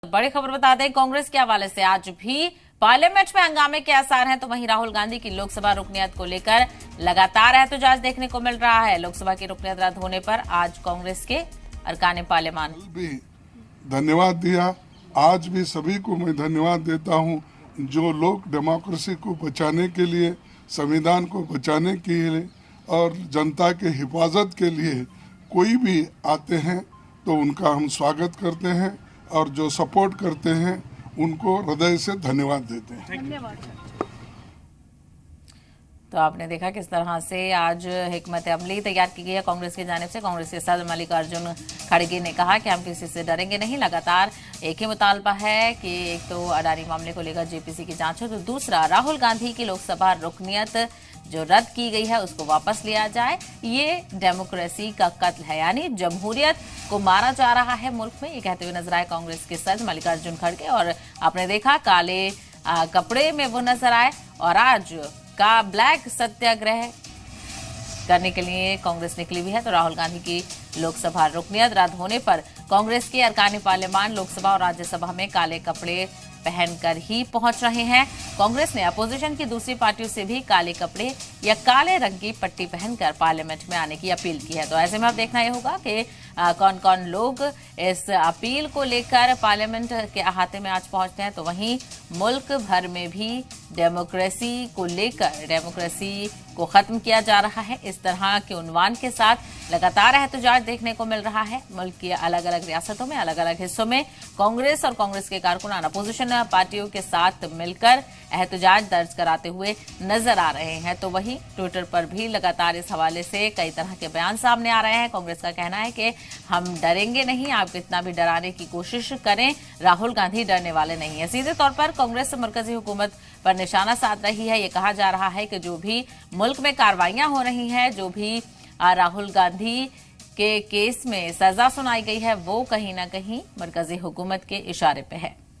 बड़ी खबर बता दें, कांग्रेस के हवाले से आज भी पार्लियामेंट में हंगामे के आसार हैं। तो वहीं राहुल गांधी की लोकसभा रुकनियत को लेकर लगातार एहतजाज देखने को मिल रहा है। लोकसभा की रुकनियत रद्द होने पर आज कांग्रेस के अरकान पार्लियामान भी धन्यवाद दिया। आज भी सभी को मैं धन्यवाद देता हूं, जो लोग डेमोक्रेसी को बचाने के लिए, संविधान को बचाने के लिए और जनता के हिफाजत के लिए कोई भी आते हैं तो उनका हम स्वागत करते हैं और जो सपोर्ट करते हैं उनको हृदय से धन्यवाद देते हैं। धन्यवाद। तो आपने देखा किस तरह से आज हिकमत अमली तैयार की गई है कांग्रेस की जानिब से। कांग्रेस के सदर मल्लिकार्जुन खड़गे ने कहा कि हम किसी से डरेंगे नहीं। लगातार एक ही मुतालबा है कि एक तो अडानी मामले को लेकर जेपीसी की जांच हो, तो दूसरा राहुल गांधी की लोकसभा रुकनियत जो रद्द की गई है उसको वापस लिया जाए। ये डेमोक्रेसी का कत्ल है, यानी जमहूरियत को मारा जा रहा है मुल्क में। ये कहते हुए नजर आए कांग्रेस के सदर मल्लिकार्जुन खड़गे। और आपने देखा काले कपड़े में वो नजर आए और आज का ब्लैक सत्याग्रह करने के लिए कांग्रेस निकली हुई है। तो राहुल गांधी की लोकसभा रुकनियत रद्द होने पर कांग्रेस के अरकान पार्लियामान लोकसभा और राज्यसभा में काले कपड़े पहनकर ही पहुंच रहे हैं। कांग्रेस ने अपोजिशन की दूसरी पार्टियों से भी काले कपड़े या काले रंग की पट्टी पहनकर पार्लियामेंट में आने की अपील की है। तो ऐसे में अब देखना यह होगा कि कौन कौन लोग इस अपील को लेकर पार्लियामेंट के अहाते में आज पहुंचते हैं। तो वहीं मुल्क भर में भी डेमोक्रेसी को लेकर, डेमोक्रेसी को खत्म किया जा रहा है, इस तरह के उन्वान के साथ लगातार एहतजाज देखने को मिल रहा है। मुल्क की अलग अलग रियासतों में, अलग अलग हिस्सों में कांग्रेस और कांग्रेस के कारकुनान अपोजिशन पार्टियों के साथ मिलकर एहतजाज दर्ज कराते हुए नजर आ रहे हैं। तो वहीं ट्विटर पर भी लगातार इस हवाले से कई तरह के बयान सामने आ रहे हैं। कांग्रेस का कहना है कि हम डरेंगे नहीं, आप कितना भी डराने की कोशिश करें, राहुल गांधी डरने वाले नहीं है। सीधे तौर पर कांग्रेस मरकजी हुकूमत पर निशाना साध रही है। ये कहा जा रहा है कि जो भी मुल्क में कार्रवाइयां हो रही हैं, जो भी राहुल गांधी के केस में सजा सुनाई गई है, वो कहीं ना कहीं मरकजी हुकूमत के इशारे पे है।